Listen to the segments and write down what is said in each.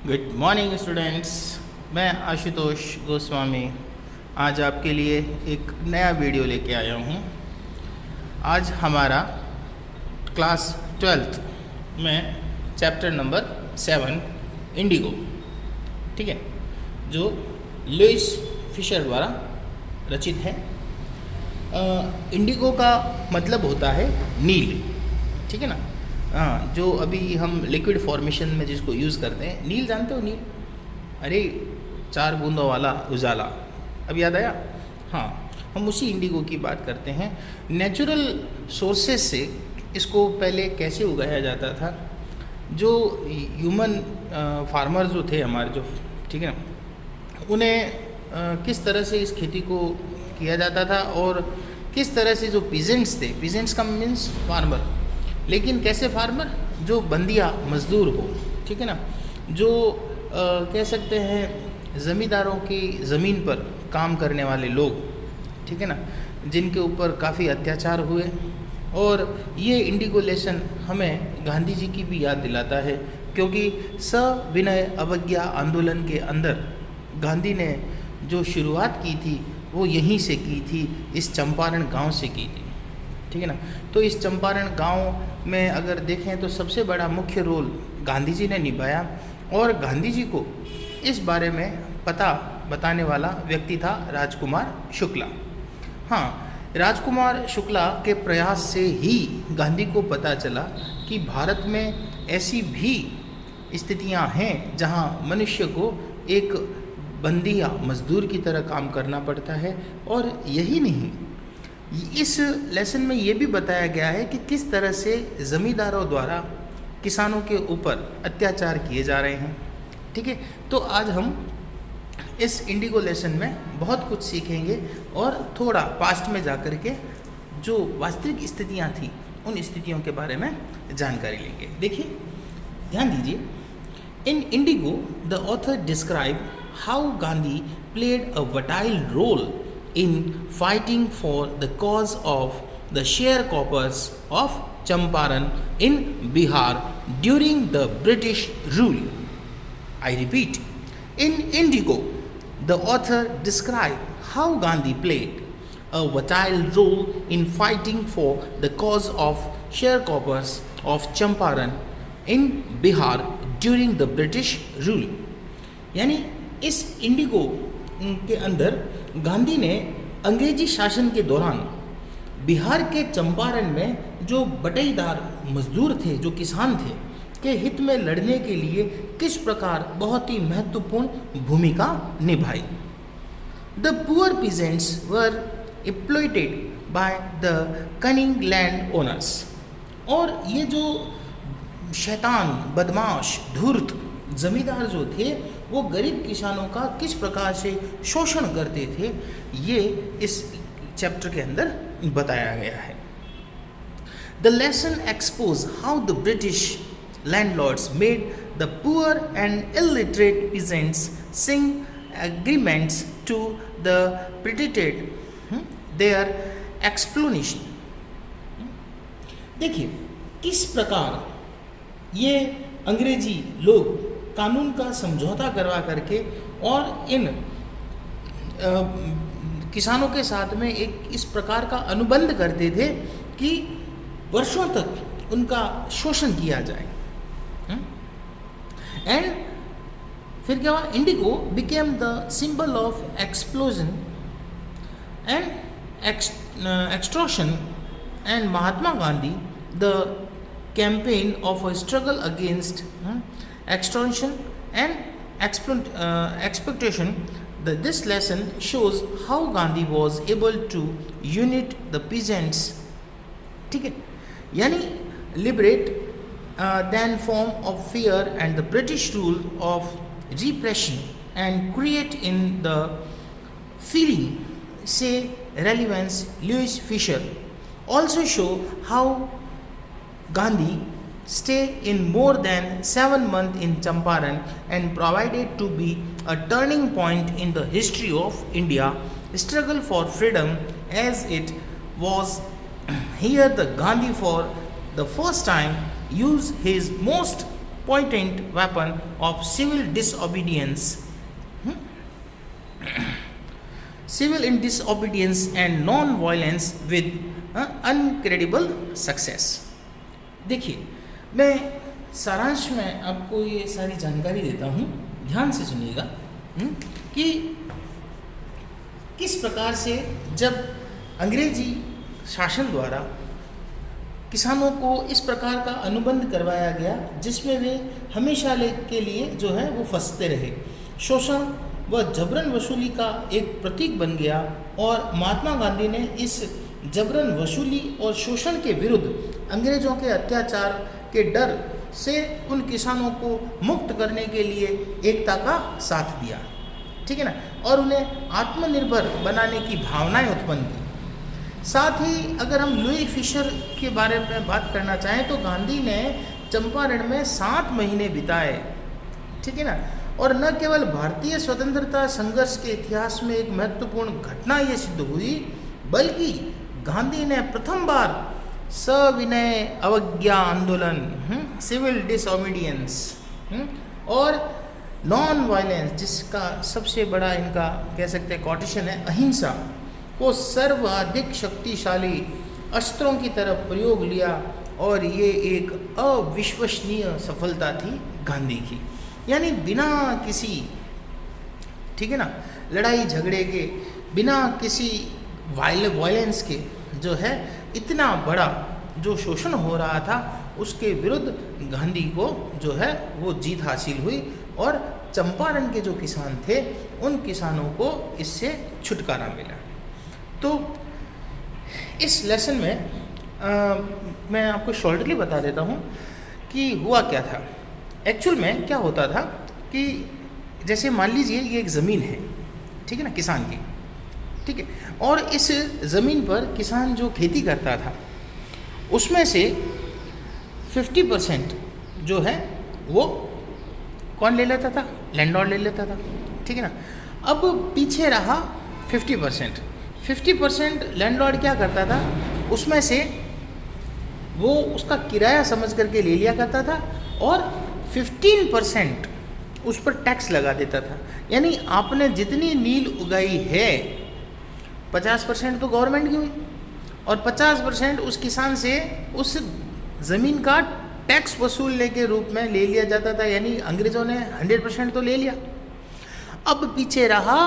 Good morning students. मैं आशुतोष गोस्वामी आज आपके लिए एक नया वीडियो लेके आया हूँ। आज हमारा क्लास 12th में चैप्टर नंबर 7 इंडिगो, ठीक है, जो लुइस फिशर द्वारा रचित है। इंडिगो का मतलब होता है नील, ठीक है ना। हाँ, जो अभी हम लिक्विड फॉर्मेशन में जिसको यूज़ करते हैं, नील जानते हो? नील, अरे 4 बूंदों वाला उजाला, अब याद आया? हाँ, हम उसी इंडिगो की बात करते हैं। नेचुरल सोर्सेस से इसको पहले कैसे उगाया जाता था, जो ह्यूमन फार्मर जो थे हमारे, जो, ठीक है ना, उन्हें किस तरह से इस खेती को किया जाता था और किस तरह से जो पीजेंट्स थे, पीजेंट्स का मीन्स फार्मर, लेकिन कैसे फार्मर, जो बंदिया मजदूर हो, ठीक है ना, जो कह सकते हैं ज़मींदारों की ज़मीन पर काम करने वाले लोग, ठीक है ना, जिनके ऊपर काफ़ी अत्याचार हुए। और ये इंडिगो लेसन हमें गांधी जी की भी याद दिलाता है, क्योंकि सविनय अवज्ञा आंदोलन के अंदर गांधी ने जो शुरुआत की थी वो यहीं से की थी, इस चंपारण गांव से की थी, ठीक है ना। तो इस चंपारण गांव में अगर देखें तो सबसे बड़ा मुख्य रोल गांधी जी ने निभाया, और गांधी जी को इस बारे में पता बताने वाला व्यक्ति था राजकुमार शुक्ला। हाँ, राजकुमार शुक्ला के प्रयास से ही गांधी को पता चला कि भारत में ऐसी भी स्थितियां हैं जहां मनुष्य को एक बंदी या मजदूर की तरह काम करना पड़ता है। और यही नहीं, इस लेसन में ये भी बताया गया है कि किस तरह से ज़मींदारों द्वारा किसानों के ऊपर अत्याचार किए जा रहे हैं, ठीक है। तो आज हम इस इंडिगो लेसन में बहुत कुछ सीखेंगे और थोड़ा पास्ट में जाकर के जो वास्तविक स्थितियां थी उन स्थितियों के बारे में जानकारी लेंगे। देखिए, ध्यान दीजिए। In Indigo the author describe how Gandhi played a vital role in fighting for the cause of the sharecroppers of Champaran in Bihar during the British rule. I repeat, in Indigo, the author described how Gandhi played a vital role in fighting for the cause of sharecroppers of Champaran in Bihar during the British rule. यानी इस Indigo के अंदर गांधी ने अंग्रेजी शासन के दौरान बिहार के चंपारण में जो बटाईदार मजदूर थे, जो किसान थे, के हित में लड़ने के लिए किस प्रकार बहुत ही महत्वपूर्ण भूमिका निभाई। The poor peasants were exploited by the cunning land owners. और ये जो शैतान, बदमाश, धूर्त जमींदार जो थे, वो गरीब किसानों का किस प्रकार से शोषण करते थे, ये इस चैप्टर के अंदर बताया गया है। The lesson expose how the British landlords made the poor and illiterate peasants सिंग agreements to the predicted their explanation. देखिए किस प्रकार ये अंग्रेजी लोग कानून का समझौता करवा करके और इन किसानों के साथ में एक इस प्रकार का अनुबंध करते थे कि वर्षों तक उनका शोषण किया जाए। एंड फिर क्या हुआ? Indigo became the symbol of explosion and extortion and Mahatma Gandhi the campaign of a struggle against extortion and exploitation. This lesson shows how Gandhi was able to unite the peasants, ठीक है, यानी liberate than form of fear and the British rule of repression and create in the feeling, say, relevance. Louis Fisher also show how Gandhi stayed in more than 7 months in Champaran and provided to be a turning point in the history of India struggle for freedom, as it was here the Gandhi for the first time used his most potent weapon of civil disobedience, civil in disobedience and non-violence with uncredible success. देखिए, मैं सारांश में आपको ये सारी जानकारी देता हूँ, ध्यान से सुनिएगा कि किस प्रकार से जब अंग्रेजी शासन द्वारा किसानों को इस प्रकार का अनुबंध करवाया गया जिसमें वे हमेशा के लिए जो है वो फंसते रहे, शोषण व जबरन वसूली का एक प्रतीक बन गया, और महात्मा गांधी ने इस जबरन वसूली और शोषण के विरुद्ध अंग्रेजों के अत्याचार के डर से उन किसानों को मुक्त करने के लिए एकता का साथ दिया, ठीक है ना, और उन्हें आत्मनिर्भर बनाने की भावनाएं उत्पन्न की। साथ ही अगर हम लुई फिशर के बारे में बात करना चाहें तो गांधी ने चंपारण में 7 महीने बिताए, ठीक है ना, और न केवल भारतीय स्वतंत्रता संघर्ष के इतिहास में एक महत्वपूर्ण घटना ये सिद्ध हुई, बल्कि गांधी ने प्रथम बार सविनय अवज्ञा आंदोलन, सिविल डिसओबीडियंस और नॉन वायलेंस, जिसका सबसे बड़ा इनका कह सकते हैं कोटेशन है अहिंसा, को सर्वाधिक शक्तिशाली अस्त्रों की तरफ प्रयोग लिया, और ये एक अविश्वसनीय सफलता थी गांधी की। यानी बिना किसी, ठीक है ना, लड़ाई झगड़े के, बिना किसी वायलेंस के जो है इतना बड़ा जो शोषण हो रहा था उसके विरुद्ध गांधी को जो है वो जीत हासिल हुई, और चंपारण के जो किसान थे उन किसानों को इससे छुटकारा मिला। तो इस लेसन में मैं आपको शॉर्टली बता देता हूँ कि हुआ क्या था। एक्चुअल में क्या होता था कि जैसे मान लीजिए ये एक ज़मीन है, ठीक है ना, किसान की, ठीक है, और इस ज़मीन पर किसान जो खेती करता था उसमें से 50% जो है वो कौन ले लेता था? लैंडलॉर्ड ले लेता था, ठीक है ना। अब पीछे रहा 50% लैंडलॉर्ड क्या करता था, उसमें से वो उसका किराया समझ करके ले लिया करता था, और 15% उस पर टैक्स लगा देता था। यानी आपने जितनी नील उगाई है 50% तो गवर्नमेंट की हुई, और 50% उस किसान से उस ज़मीन का टैक्स वसूलने के रूप में ले लिया जाता था। यानी अंग्रेज़ों ने 100% तो ले लिया, अब पीछे रहा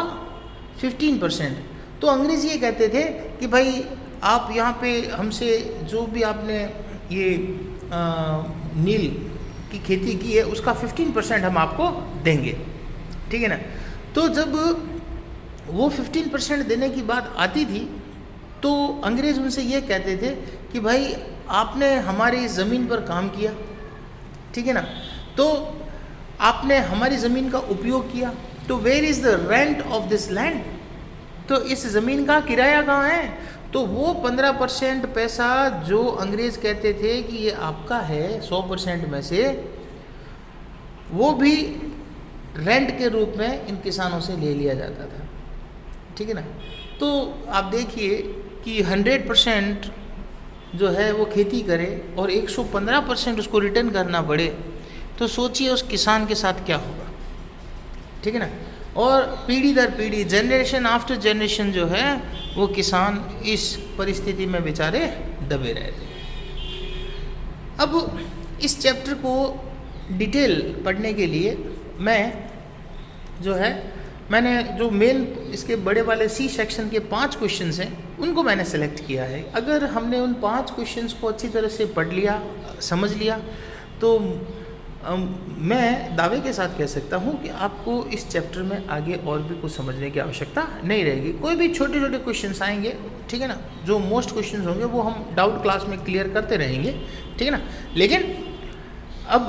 15%। तो अंग्रेज़ ये कहते थे कि भाई आप यहाँ पे हमसे जो भी आपने ये नील की खेती की है उसका 15% हम आपको देंगे, ठीक है ना। तो जब वो 15% देने की बात आती थी तो अंग्रेज़ उनसे ये कहते थे कि भाई आपने हमारी ज़मीन पर काम किया, ठीक है ना, तो आपने हमारी ज़मीन का उपयोग किया, तो where is the rent of this land, तो इस ज़मीन का किराया कहाँ है? तो वो 15% पैसा जो अंग्रेज़ कहते थे कि ये आपका है 100% में से, वो भी रेंट के रूप में इन किसानों से ले लिया जाता था, ठीक है ना। तो आप देखिए कि 100% जो है वो खेती करे और 115% उसको रिटर्न करना पड़े, तो सोचिए उस किसान के साथ क्या होगा, ठीक है ना। और पीढ़ी दर पीढ़ी, जनरेशन आफ्टर जनरेशन जो है वो किसान इस परिस्थिति में बेचारे दबे रहे थे। अब इस चैप्टर को डिटेल पढ़ने के लिए मैंने जो मेन इसके बड़े वाले सी सेक्शन के 5 क्वेश्चंस हैं उनको मैंने सेलेक्ट किया है। अगर हमने उन 5 क्वेश्चंस को अच्छी तरह से पढ़ लिया, समझ लिया, तो मैं दावे के साथ कह सकता हूँ कि आपको इस चैप्टर में आगे और भी कुछ समझने की आवश्यकता नहीं रहेगी। कोई भी छोटे छोटे क्वेश्चंस आएंगे, ठीक है ना, जो मोस्ट क्वेश्चंस होंगे वो हम डाउट क्लास में क्लियर करते रहेंगे, ठीक है ना। लेकिन अब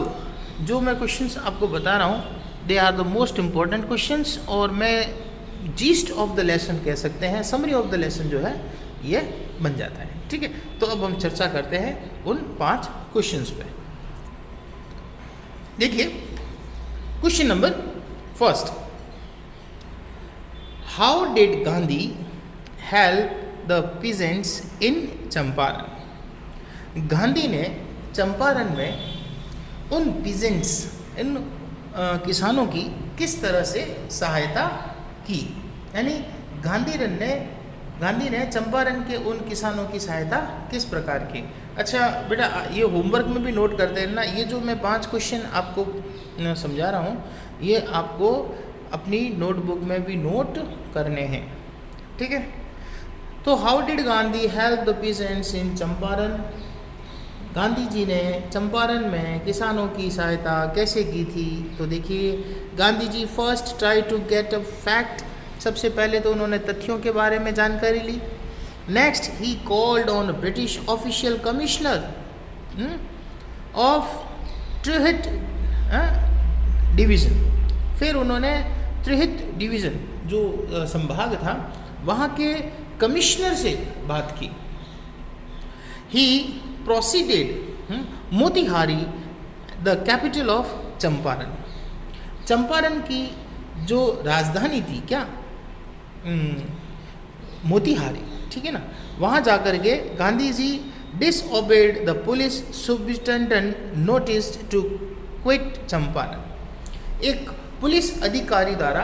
जो मैं क्वेश्चंस आपको बता रहा हूँ they are the most important questions, और मैं जीस्ट ऑफ द लेसन कह सकते हैं, समरी ऑफ द लेसन जो है ये बन जाता है, ठीक है। तो अब हम चर्चा करते हैं उन 5 क्वेश्चंस पे। देखिए question number first, how did Gandhi help the peasants in Champaran? Gandhi ने चंपारण में उन पीजेंट्स, इन किसानों की किस तरह से सहायता की। यानी गांधी ने चंपारण के उन किसानों की सहायता किस प्रकार की। अच्छा बेटा, ये होमवर्क में भी नोट करते हैं ना, ये जो मैं 5 क्वेश्चन आपको समझा रहा हूँ, ये आपको अपनी नोटबुक में भी नोट करने हैं, ठीक है। तो how did Gandhi help the peasants in Champaran. Gandhi ji ने चंपारण में किसानों की सहायता कैसे की थी। तो देखिए, Gandhi ji first try to get a fact, सबसे पहले तो उन्होंने तथ्यों के बारे में जानकारी ली। Next he called on British official commissioner of Tirhut division. फिर उन्होंने त्रिहित डिवीज़न जो संभाग था वहाँ के कमिश्नर से बात की। He proceeded Motihari the capital of Champaran. Champaran की जो राजधानी थी क्या, मोतिहारी, ठीक है ना, वहाँ जाकर के Gandhi ji disobeyed the police superintendent notice to quit Champaran. एक पुलिस अधिकारी द्वारा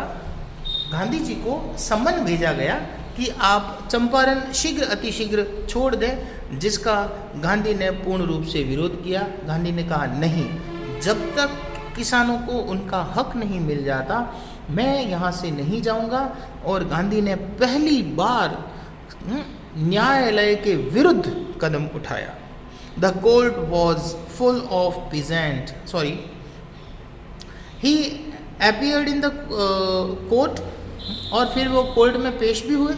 गांधी जी को सम्मन भेजा गया कि आप चंपारण शीघ्र अतिशीघ्र छोड़ दें, जिसका गांधी ने पूर्ण रूप से विरोध किया। गांधी ने कहा नहीं, जब तक किसानों को उनका हक नहीं मिल जाता मैं यहाँ से नहीं जाऊँगा। और गांधी ने पहली बार न्यायालय के विरुद्ध कदम उठाया। The court was full of peasant, he appeared in the court, और फिर वो कोर्ट में पेश भी हुए।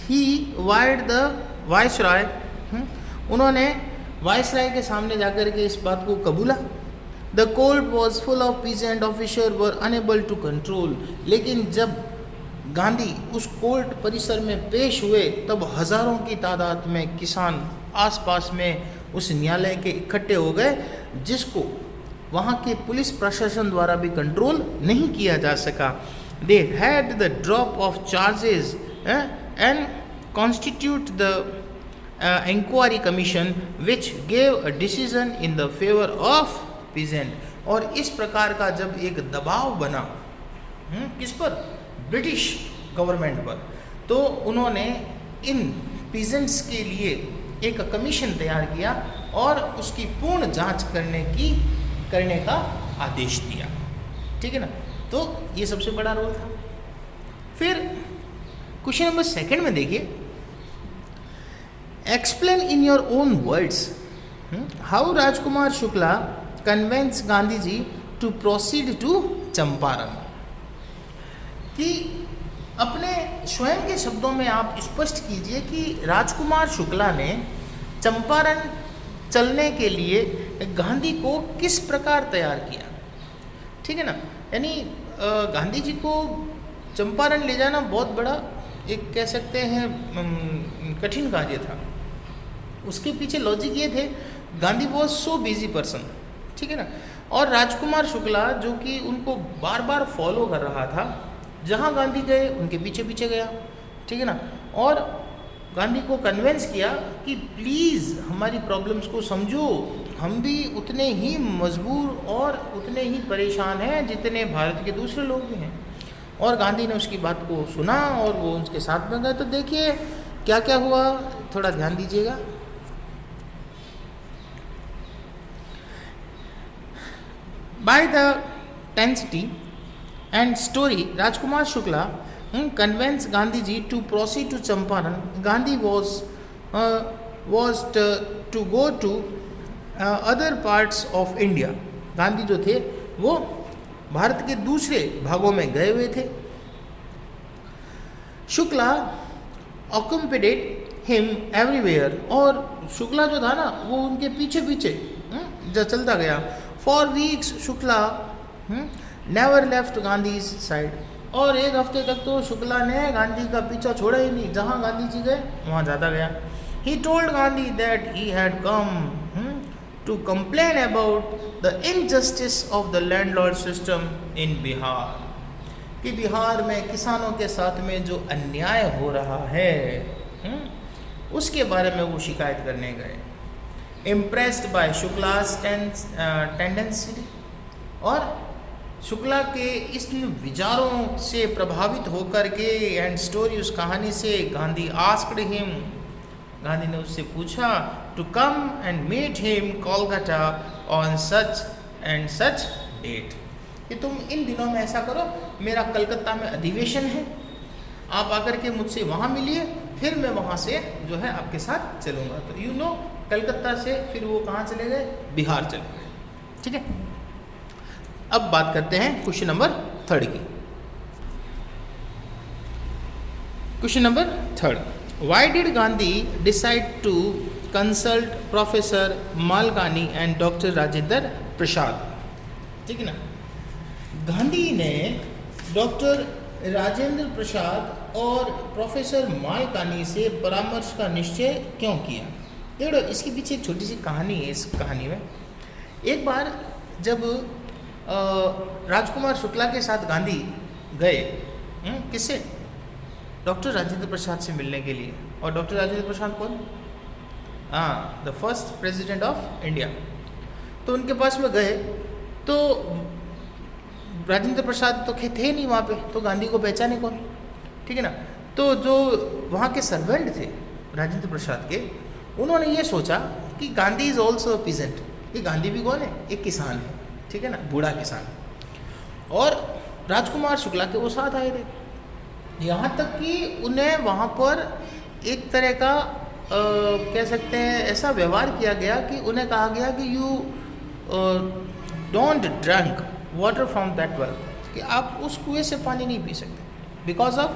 ही वायर्ड द वाइसराय, उन्होंने वाइसराय के सामने जाकर के इस बात को कबूला। The court was full of peasant officer were unable to control. लेकिन जब गांधी उस कोर्ट परिसर में पेश हुए तब हज़ारों की तादाद में किसान आसपास में उस न्यायालय के इकट्ठे हो गए, जिसको वहाँ के पुलिस प्रशासन द्वारा भी कंट्रोल नहीं किया जा सका। They had the drop of charges and constitute the inquiry commission which gave a decision in the favour of peasant. और इस प्रकार का जब एक दबाव बना किस पर, ब्रिटिश गवर्नमेंट पर, तो उन्होंने इन पीजेंट्स के लिए एक कमीशन तैयार किया और उसकी पूर्ण जांच करने का आदेश दिया, ठीक है ना। तो ये सबसे बड़ा रोल था। फिर क्वेश्चन नंबर 2 में देखिए, explain in your own words how Rajkumar Shukla convinced Gandhi ji to proceed to Champaran. कि अपने स्वयं के शब्दों में आप स्पष्ट कीजिए कि राजकुमार शुक्ला ने चंपारण चलने के लिए गांधी को किस प्रकार तैयार किया, ठीक है ना। यानी गांधी जी को चंपारण ले जाना बहुत बड़ा एक कह सकते हैं कठिन कार्य था। उसके पीछे लॉजिक ये थे, Gandhi was so busy person, ठीक है ना। और राजकुमार शुक्ला जो कि उनको बार बार फॉलो कर रहा था, जहाँ गांधी गए उनके पीछे पीछे गया, ठीक है ना। और गांधी को कन्विंस किया कि प्लीज़ हमारी प्रॉब्लम्स को समझो, हम भी उतने ही मजबूर और उतने ही परेशान हैं जितने भारत के दूसरे लोग भी हैं। और गांधी ने उसकी बात को सुना और वो उसके साथ में गए। तो देखिए क्या क्या हुआ, थोड़ा ध्यान दीजिएगा। By the tenacity and story, Rajkumar Shukla convinced Gandhi ji to proceed to Champaran. Gandhi was to go to other parts of India. Gandhi जो थे वो भारत के दूसरे भागों में गए हुए थे। शुक्ला accompanied him everywhere, और शुक्ला जो था ना वो उनके पीछे पीछे चलता गया। For weeks Shukla never left Gandhi side, और एक हफ्ते तक तो शुक्ला ने गांधी का पीछा छोड़ा ही नहीं, जहाँ गांधी जी गए वहाँ जाता गया। He told Gandhi that he had come to complain about the injustice of the landlord system in Bihar, कि बिहार में किसानों के साथ में जो अन्याय हो रहा है उसके बारे में वो शिकायत करने गए। इम्प्रेस्ड बाय शुक्लास टेंडेंसी, और शुक्ला के इस विचारों से प्रभावित होकर के एंड स्टोरी, उस कहानी से गांधी आस्क्ड हिम, गांधी ने उससे पूछा to come and meet him Kolkata on such and such date, कि तुम इन दिनों में ऐसा करो, मेरा कलकत्ता में अधिवेशन है, आप आकर के मुझसे वहाँ मिलिए, फिर मैं वहाँ से जो है आपके साथ चलूँगा। तो यू नो कलकत्ता से फिर वो कहाँ चले गए, बिहार चले गए। ठीक है, अब बात करते हैं क्वेश्चन नंबर 3 की। Question number 3, why did Gandhi decide to consult professor Malkani and doctor Rajendra Prasad? ठीक है ना, गांधी ने डॉक्टर राजेंद्र प्रसाद और प्रोफेसर मालकानी से परामर्श का निश्चय क्यों किया? देखो, इसके पीछे एक छोटी सी कहानी है। इस कहानी में एक बार जब राजकुमार शुक्ला के साथ गांधी गए किससे, डॉक्टर राजेंद्र प्रसाद से मिलने के लिए। और डॉक्टर राजेंद्र प्रसाद कौन? The first president of India. तो उनके पास में गए तो राजेंद्र प्रसाद तो थे नहीं वहाँ पे, तो गांधी को पहचाने कौन? ठीक है ना। तो जो वहाँ के सर्वेंट थे राजेंद्र प्रसाद के, उन्होंने ये सोचा कि गांधी इज़ ऑल्सो पीजेंट, कि गांधी भी कौन है, एक किसान है। ठीक है ना, बूढ़ा किसान। और राजकुमार शुक्ला के वो साथ आए थे, यहाँ तक कि उन्हें वहाँ पर एक तरह का कह सकते हैं ऐसा व्यवहार किया गया कि उन्हें कहा गया कि you don't drunk water from that well, कि आप उस कुएं से पानी नहीं पी सकते, बिकॉज ऑफ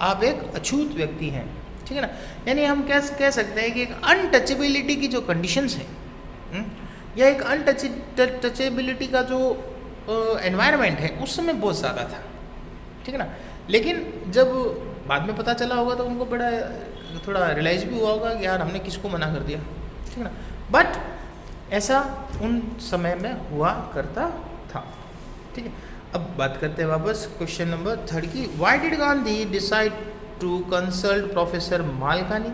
आप एक अछूत व्यक्ति हैं। ठीक है ना, यानी हम कह सकते हैं कि एक अनटचेबिलिटी की जो कंडीशंस हैं या एक अनटचेबिलिटी का जो एनवायरनमेंट है उस समय बहुत ज़्यादा था। ठीक है ना, लेकिन जब बाद में पता चला होगा तो उनको बड़ा थोड़ा रियलाइज भी हुआ होगा कि यार हमने किसको मना कर दिया। ठीक है ना, बट ऐसा उन समय में हुआ करता था। ठीक है, अब बात करते हैं वापस क्वेश्चन नंबर 3 की। Why did Gandhi decide to consult professor Malkani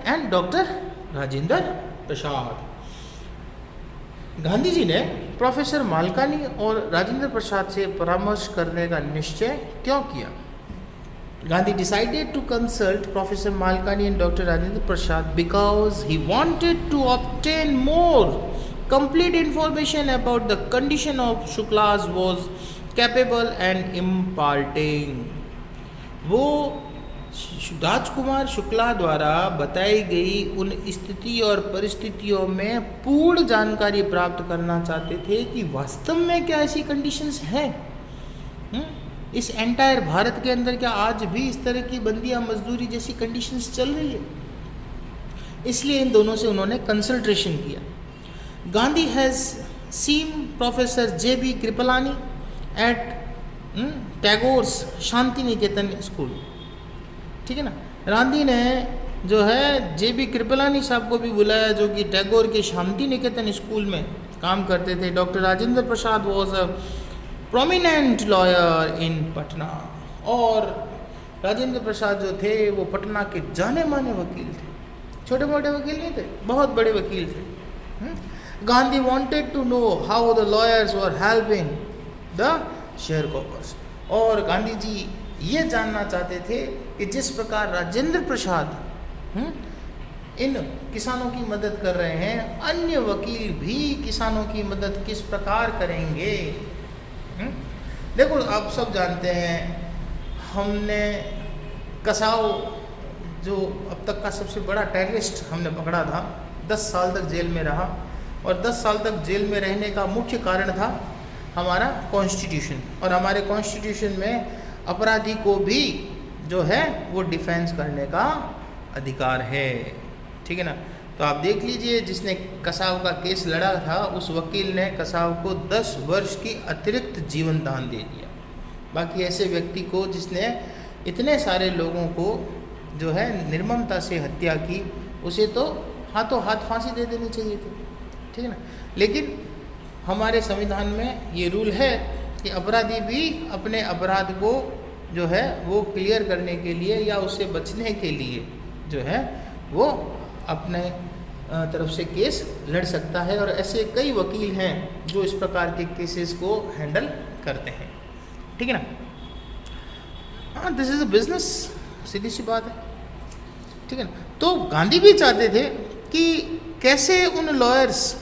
and doctor Rajendra Prasad? Gandhi ji ने प्रोफेसर मालकानी और राजेंद्र प्रसाद से परामर्श करने का निश्चय क्यों किया? Gandhi decided to consult Professor Malkani and Dr. Rajendra Prasad because he wanted to obtain more complete information about the condition of Shuklas was capable and imparting. वो राजकुमार शुक्ला द्वारा बताई गई उन स्थिति और परिस्थितियों में पूर्ण जानकारी प्राप्त करना चाहते थे कि वास्तव में क्या ऐसी कंडीशंस हैं इस एंटायर भारत के अंदर, क्या आज भी इस तरह की बंदियां मजदूरी जैसी कंडीशंस चल रही है। इसलिए इन दोनों से उन्होंने कंसल्टेशन किया। Gandhi has seen professor JB Kripalani at Tagore's Shantiniketan school. ठीक है ना, गांधी ने जो है JB कृपलानी साहब को भी बुलाया, जो कि टैगोर के शांति निकेतन स्कूल में काम करते थे। Doctor Rajendra Prasad was a prominent lawyer in Patna, और राजेंद्र प्रसाद जो थे वो पटना के जाने माने वकील थे, छोटे मोटे वकील नहीं थे, बहुत बड़े वकील थे। Gandhi wanted to know how the lawyers were helping the sharecroppers, और गांधी जी ये जानना चाहते थे कि जिस प्रकार राजेंद्र प्रसाद इन किसानों की मदद कर रहे हैं, अन्य वकील भी किसानों की मदद किस प्रकार करेंगे। देखो, आप सब जानते हैं, हमने कसाव जो अब तक का सबसे बड़ा टेररिस्ट हमने पकड़ा था, 10 साल तक जेल में रहा, और 10 साल तक जेल में रहने का मुख्य कारण था हमारा कॉन्स्टिट्यूशन, और हमारे कॉन्स्टिट्यूशन में अपराधी को भी जो है वो डिफेंस करने का अधिकार है। ठीक है ना, तो आप देख लीजिए, जिसने कसाव का केस लड़ा था उस वकील ने कसाव को 10 वर्ष की अतिरिक्त जीवन दान दे दिया। बाकी ऐसे व्यक्ति को जिसने इतने सारे लोगों को जो है निर्ममता से हत्या की, उसे तो हाथों हाथ फांसी दे देनी चाहिए थी। ठीक है ना, लेकिन हमारे संविधान में ये रूल है कि अपराधी भी अपने अपराध को जो है वो क्लियर करने के लिए या उससे बचने के लिए जो है वो अपने तरफ से केस लड़ सकता है, और ऐसे कई वकील हैं जो इस प्रकार के केसेस को हैंडल करते हैं। ठीक है ना। हाँ, दिस इज़ अ बिजनेस, सीधी सी बात है। ठीक है ना। तो गांधी भी चाहते थे कि कैसे उन लॉयर्स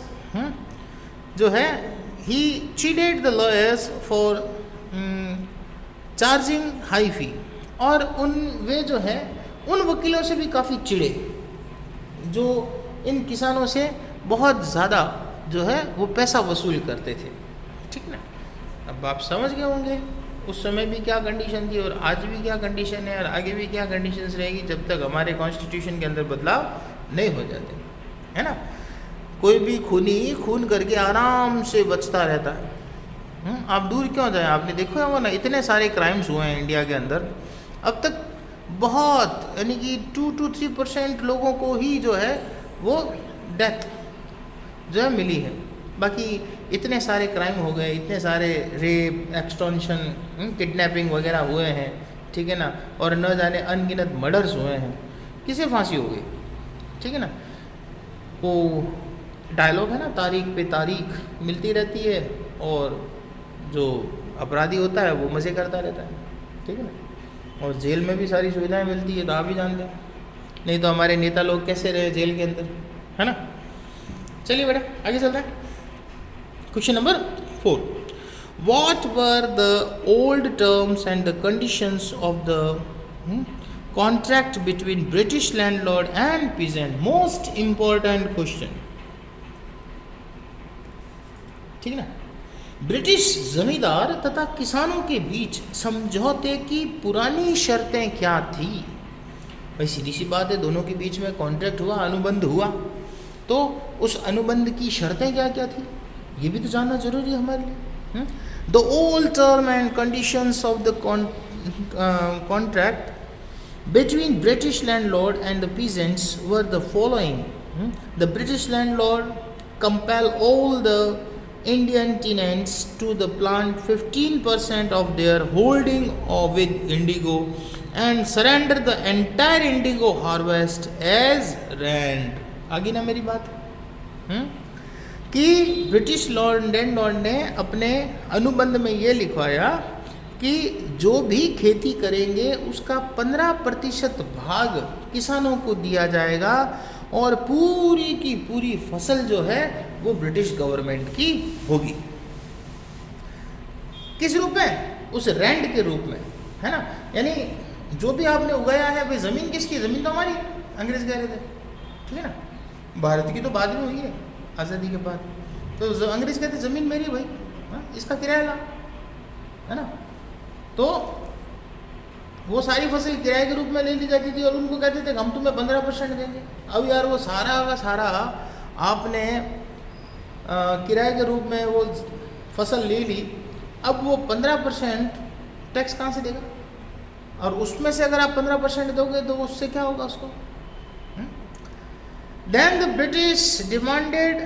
जो है, he cheated the lawyers for charging high fee, और वे जो है उन वकीलों से भी काफ़ी चिढ़े जो इन किसानों से बहुत ज़्यादा जो है वो पैसा वसूल करते थे। ठीक ना। अब आप समझ गए होंगे उस समय भी क्या कंडीशन थी और आज भी क्या कंडीशन है और आगे भी क्या कंडीशंस रहेगी जब तक हमारे कॉन्स्टिट्यूशन के अंदर बदलाव नहीं हो जाते, है ना। कोई भी खूनी खून करके आराम से बचता रहता है। आप दूर क्यों जाएं, आपने देखो है वो ना, इतने सारे क्राइम्स हुए हैं इंडिया के अंदर अब तक, बहुत यानी कि 2 to 3% लोगों को ही जो है वो डेथ जो है मिली है। बाकी इतने सारे क्राइम हो गए, इतने सारे रेप, एक्सटॉर्शन, किडनैपिंग वगैरह हुए हैं। ठीक है ना। और न जाने अनगिनत मर्डर्स हुए हैं, किसे फांसी हो गई। ठीक है ना। वो डायलॉग है ना, तारीख पे तारीख मिलती रहती है और जो अपराधी होता है वो मज़े करता रहता है। ठीक है ना। और जेल में भी सारी सुविधाएं मिलती है, तो आप भी जानते हैं, नहीं तो हमारे नेता लोग कैसे रहे जेल के अंदर, है ना। चलिए बेटा आगे चलते हैं। Question number 4, what were the old terms and the conditions of the contract between British landlord and peasant. Most important question. ठीक है ना। ब्रिटिश जमींदार तथा किसानों के बीच समझौते की पुरानी शर्तें क्या थी। भाई सीधी सी बात है, दोनों के बीच में कॉन्ट्रैक्ट हुआ, अनुबंध हुआ, तो उस अनुबंध की शर्तें क्या क्या थी ये भी तो जानना जरूरी है हमारे लिए। The old term and conditions of the contract between British landlord and the peasants were the following. The British landlord compel all the Indian tenants to the plant 15% of their holding with indigo and surrender the entire indigo harvest as rent. आगे ना मेरी बात कि British landlord ने अपने अनुबंध में ये लिखवाया कि जो भी खेती करेंगे उसका 15% भाग किसानों को दिया जाएगा और पूरी की पूरी फसल जो है वो ब्रिटिश गवर्नमेंट की होगी। किस रूप में? उस रेंट के रूप में, है ना। यानी जो भी आपने उगाया है, भाई ज़मीन किसकी? ज़मीन तो हमारी, अंग्रेज कह रहे थे। ठीक है ना। भारत की तो बाद में हुई है आज़ादी के बाद, तो अंग्रेज कहते ज़मीन मेरी भाई, इसका किराया ला, है ना। तो वो सारी फसल किराए के रूप में ले ली जाती थी और उनको कहते थे हम तुम्हें 15% देंगे। अब यार वो सारा का सारा आपने किराए के रूप में वो फसल ले ली, अब वो 15% टैक्स कहाँ से देगा? और उसमें से अगर आप 15% दोगे तो उससे क्या होगा उसको? Then the British demanded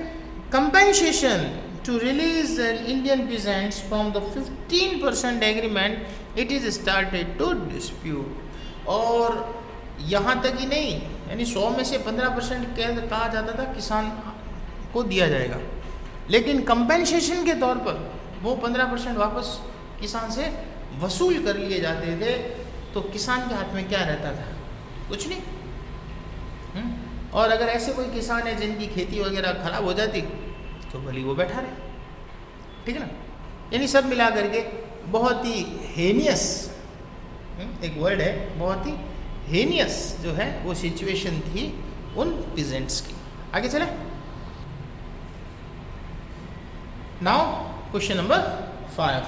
compensation to release an Indian peasants from the 15% agreement. It is started to dispute. और यहाँ तक ही नहीं, यानी 100 में से 15% कहा जाता था किसान को दिया जाएगा, लेकिन कंपेंसेशन के तौर पर वो 15% वापस किसान से वसूल कर लिए जाते थे। तो किसान के हाथ में क्या रहता था? कुछ नहीं। और अगर ऐसे कोई किसान है जिनकी खेती वगैरह खराब हो जाती तो भली वो बैठा रहे। ठीक है ना। यानी सब मिला करके बहुत ही हेनियस, एक वर्ड है, बहुत ही हेनियस जो है वो सिचुएशन थी उन पीजेंट्स की। आगे चले। Now question number 5,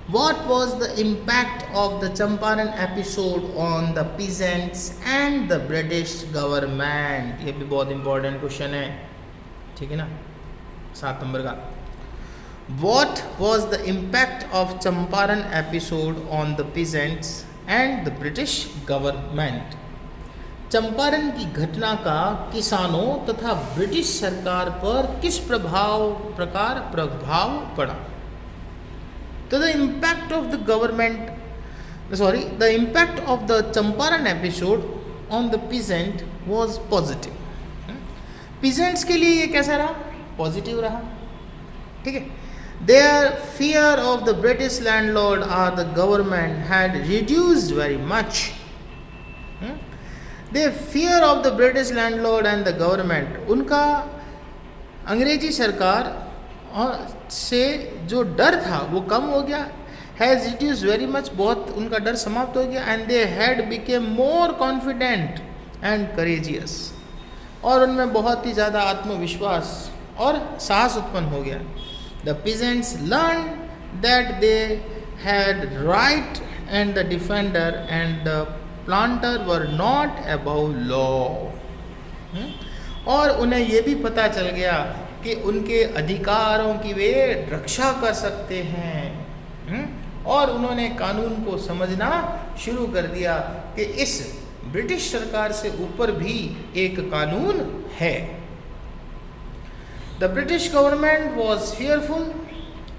What was the impact of the Champaran episode on the peasants and the British government? ये भी बहुत इंपॉर्टेंट क्वेश्चन है। ठीक है ना। 7 नंबर का, What was the impact of Champaran episode on the peasants and the British government? Champaran की घटना का किसानों तथा ब्रिटिश सरकार पर किस प्रभाव पड़ा? So the impact of the Champaran episode on the peasant was positive. Peasants के लिए ये कैसा रहा? पॉजिटिव रहा। ठीक है। Their fear of the British landlord are the government had reduced very much. The fear of the British landlord and the government, उनका अंग्रेजी सरकार से जो डर था वो कम हो गया। हैज़ रिड्यूस वेरी मच, बहुत उनका डर समाप्त हो गया। And they had became more confident and courageous, और उनमें बहुत ही ज़्यादा आत्मविश्वास और साहस उत्पन्न हो गया। The peasants learn that they had right and the defender and the planter were not above law. और उन्हें ये भी पता चल गया कि उनके अधिकारों की वे रक्षा कर सकते हैं। और उन्होंने कानून को समझना शुरू कर दिया कि इस ब्रिटिश सरकार से ऊपर भी एक कानून है। The British government was fearful,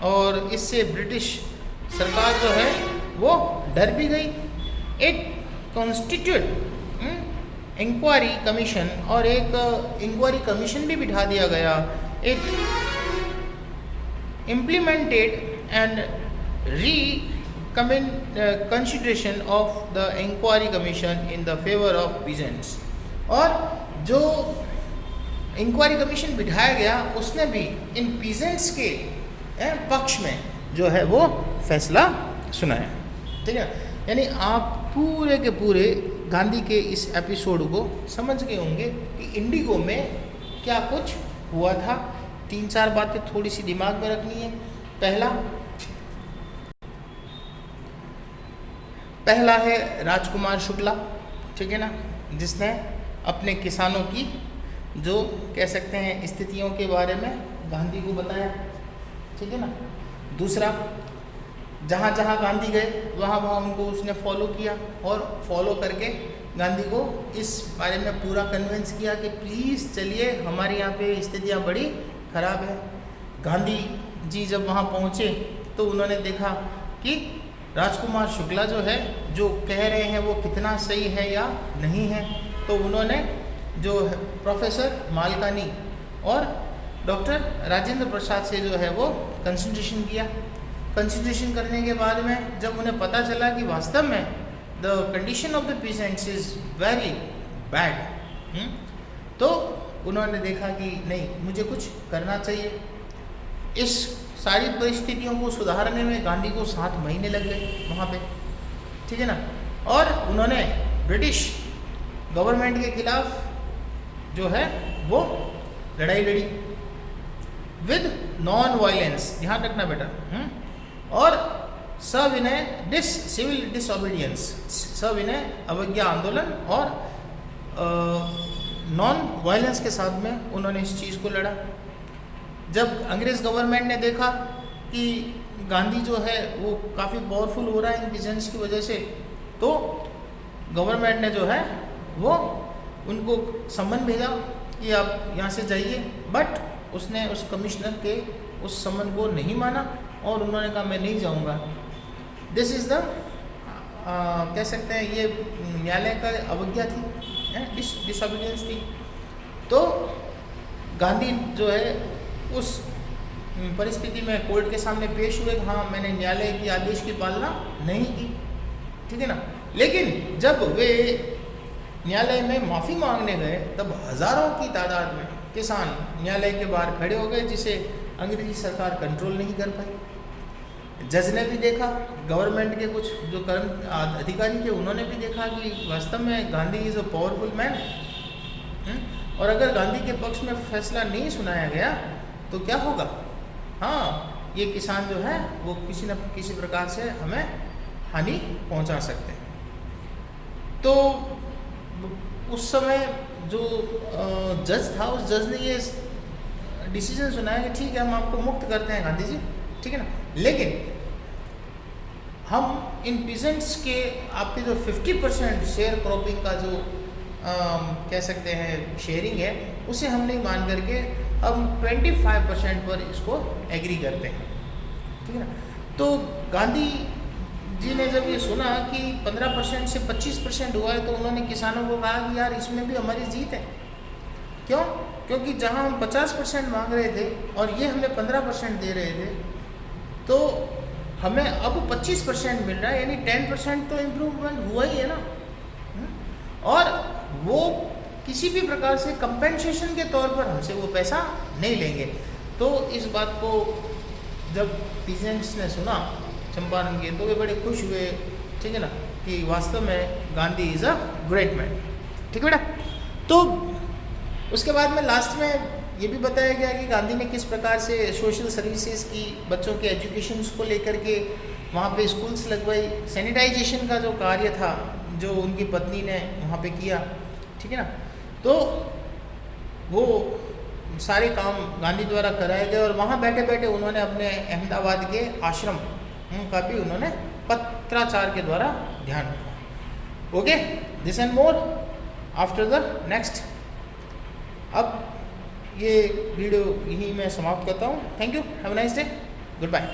और इससे ब्रिटिश सरकार जो है वो डर भी गई। इट कॉन्स्टिट्यूट इंक्वायरी कमीशन, और एक इंक्वायरी कमीशन भी बिठा दिया गया। It implemented and consideration of the inquiry commission in the favour of peasants, और जो इंक्वायरी कमीशन बिठाया गया उसने भी इन पीजेंट्स के पक्ष में जो है वो फैसला सुनाया। ठीक है। यानी आप पूरे के पूरे गांधी के इस एपिसोड को समझ गए होंगे कि इंडिगो में क्या कुछ हुआ था। 3-4 बातें थोड़ी सी दिमाग में रखनी है। पहला है राजकुमार शुक्ला, ठीक है ना, जिसने अपने किसानों की जो कह सकते हैं स्थितियों के बारे में गांधी को बताया, ठीक है ना। दूसरा, जहाँ जहाँ गांधी गए वहाँ वहाँ उनको उसने फॉलो किया, और फॉलो करके गांधी को इस बारे में पूरा कन्विंस किया कि प्लीज़ चलिए, हमारे यहाँ पे स्थितियाँ बड़ी ख़राब है। गांधी जी जब वहाँ पहुँचे तो उन्होंने देखा कि राजकुमार शुक्ला जो है जो कह रहे हैं वो कितना सही है या नहीं है। तो उन्होंने जो प्रोफेसर मालकानी और डॉक्टर राजेंद्र प्रसाद से जो है वो कंसल्टेशन किया। कंसल्टेशन करने के बाद में जब उन्हें पता चला कि वास्तव में the condition of the patients is very bad, तो उन्होंने देखा कि नहीं, मुझे कुछ करना चाहिए। इस सारी परिस्थितियों को सुधारने में गांधी को 7 महीने लग गए वहाँ पे, ठीक है ना। और उन्होंने ब्रिटिश गवर्नमेंट के खिलाफ जो है वो लड़ाई लड़ी विद नॉन वायलेंस, ध्यान रखना बेटा, और सविनय सिविल डिसओबीडियंस, सविनय अवज्ञा आंदोलन और नॉन वायलेंस के साथ में उन्होंने इस चीज़ को लड़ा। जब अंग्रेज़ गवर्नमेंट ने देखा कि गांधी जो है वो काफ़ी पावरफुल हो रहा है इन पीजेंट्स की वजह से, तो गवर्नमेंट ने जो है वो उनको सम्मन भेजा कि आप यहाँ से जाइए। बट उसने उस कमिश्नर के उस सम्मन को नहीं माना और उन्होंने कहा मैं नहीं जाऊँगा। दिस इज़ द कह सकते हैं ये न्यायालय का अवज्ञा थी, डिसओबीडियंस थी। तो गांधी जो है उस परिस्थिति में कोर्ट के सामने पेश हुए, हाँ मैंने न्यायालय के आदेश की पालना नहीं की, ठीक है ना। लेकिन जब वे न्यायालय में माफ़ी मांगने गए तब हज़ारों की तादाद में किसान न्यायालय के बाहर खड़े हो गए, जिसे अंग्रेजी सरकार कंट्रोल नहीं कर पाई। जज ने भी देखा, गवर्नमेंट के कुछ जो अधिकारी थे उन्होंने भी देखा कि वास्तव में Gandhi is a powerful man, और अगर गांधी के पक्ष में फैसला नहीं सुनाया गया तो क्या होगा, हाँ ये किसान जो है वो किसी न किसी प्रकार से हमें हानि पहुंचा सकते हैं। तो उस समय जो जज था उस जज ने ये डिसीजन सुनाया कि ठीक है हम आपको मुक्त करते हैं गांधी जी, ठीक है ना, लेकिन हम इन पीजेंट्स के आपके जो 50% शेयर क्रॉपिंग का जो कह सकते हैं शेयरिंग है उसे हम नहीं मान करके हम 25% पर इसको एग्री करते हैं, ठीक है ना। तो गांधी जी ने जब ये सुना कि 15% से 25% हुआ है तो उन्होंने किसानों को कहा कि यार इसमें भी हमारी जीत है। क्यों? क्योंकि जहां हम 50% मांग रहे थे और ये हमें 15% दे रहे थे, तो हमें अब 25% मिल रहा है, यानी 10% तो इम्प्रूवमेंट हुआ ही है ना। और वो किसी भी प्रकार से कंपेंसेशन के तौर पर हमसे वो पैसा नहीं लेंगे। तो इस बात को जब पीजेंट्स ने सुना चंपारण के, तो वे बड़े खुश हुए, ठीक है ना, कि वास्तव में Gandhi is a great man. ठीक है बेटा। तो उसके बाद में लास्ट में ये भी बताया गया कि गांधी ने किस प्रकार से सोशल सर्विसेज की, बच्चों के एजुकेशंस को लेकर के वहाँ पे स्कूल्स लगवाई, सैनिटाइजेशन का जो कार्य था जो उनकी पत्नी ने वहाँ पे किया, ठीक है ना। तो वो सारे काम गांधी द्वारा कराए गए और वहाँ बैठे बैठे उन्होंने अपने अहमदाबाद के आश्रम का भी उन्होंने पत्राचार के द्वारा ध्यान रखा। Okay, this and more after the next. अब ये वीडियो यहीं मैं समाप्त करता हूँ। Thank you, have a nice day, good bye.